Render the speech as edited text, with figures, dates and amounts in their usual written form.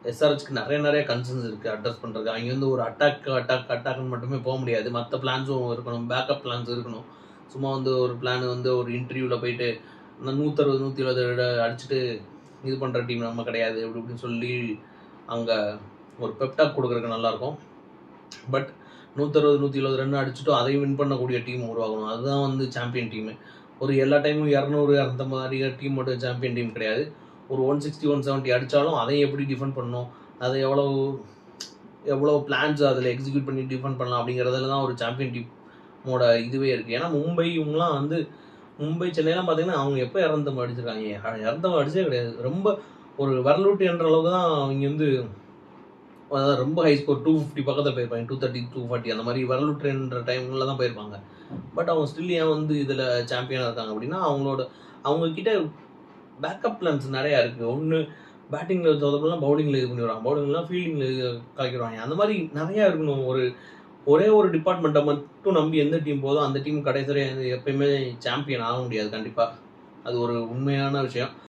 எஸ்ஆர்ஹெச்க்கு நிறைய கன்சர்ன்ஸ் இருக்குது அட்ரஸ் பண்ணுறது. அவங்க வந்து ஒரு அட்டாக்னு மட்டுமே போக முடியாது. மற்ற பிளான்ஸும் இருக்கணும், பேக்கப் பிளான்ஸ் இருக்கணும். சும்மா வந்து ஒரு பிளான் வந்து ஒரு இன்டர்வியூவில் போயிட்டு 160 170 அடிச்சுட்டு இது பண்ணுற டீம் நம்ம கிடையாது அப்படி இப்படின்னு சொல்லி அங்கே ஒரு பெப்டாக் கொடுக்குறதுக்கு நல்லாயிருக்கும். பட் 160 170 ரன் அடிச்சுட்டும் அதையும் வின் பண்ணக்கூடிய டீம் உருவாகணும். அதுதான் வந்து சாம்பியன் டீமு. ஒரு எல்லா டைமும் 200 250 அடிக்கிற டீம் மட்டும் சாம்பியன் டீம் கிடையாது. ஒரு 160 170 அடித்தாலும் அதையும் எப்படி டிஃபெண்ட் பண்ணணும், அதை எவ்வளோ பிளான்ஸ் அதில் எக்ஸிக்யூட் பண்ணி டிஃபெண்ட் பண்ணலாம் அப்படிங்கிறதுல தான் ஒரு சாம்பியன் டீமோட இதுவே இருக்குது. ஏன்னா மும்பை இவங்களாம் வந்து மும்பை சென்னைலாம் பார்த்தீங்கன்னா அவங்க எப்போ 250 அடிச்சிருக்காங்க? 250 அடிச்சே கிடையாது. ரொம்ப ஒரு வரலூட்டு என்ற அளவுக்கு தான் அவங்க வந்து ரொம்ப ஹை ஸ்கோர் 250 பக்கத்தில் போயிருப்பாங்க. 230 240 அந்த மாதிரி வரலூட்டுன்ற டைமில் தான் போயிருப்பாங்க. பட் அவங்க ஸ்டில் ஏன் வந்து இதில் சாம்பியனாக இருக்காங்க அப்படின்னா அவங்கக்கிட்ட பேக்கப் பிளான்ஸ் நிறையா இருக்குது. ஒன்று பேட்டிங்கில் தோதப்பெல்லாம் பவுலிங்கில் இது பண்ணிடுவாங்க, பவுலிங்லாம் ஃபீல்டிங்கில் கலக்கிடுவாங்க. அந்த மாதிரி நிறையா இருக்கணும். ஒரே ஒரு டிபார்ட்மெண்ட்டை மட்டும் நம்பி எந்த டீம் போதோ அந்த டீம் கடைசியாக எப்பயுமே சாம்பியன் ஆக முடியாது கண்டிப்பாக. அது ஒரு உண்மையான விஷயம்.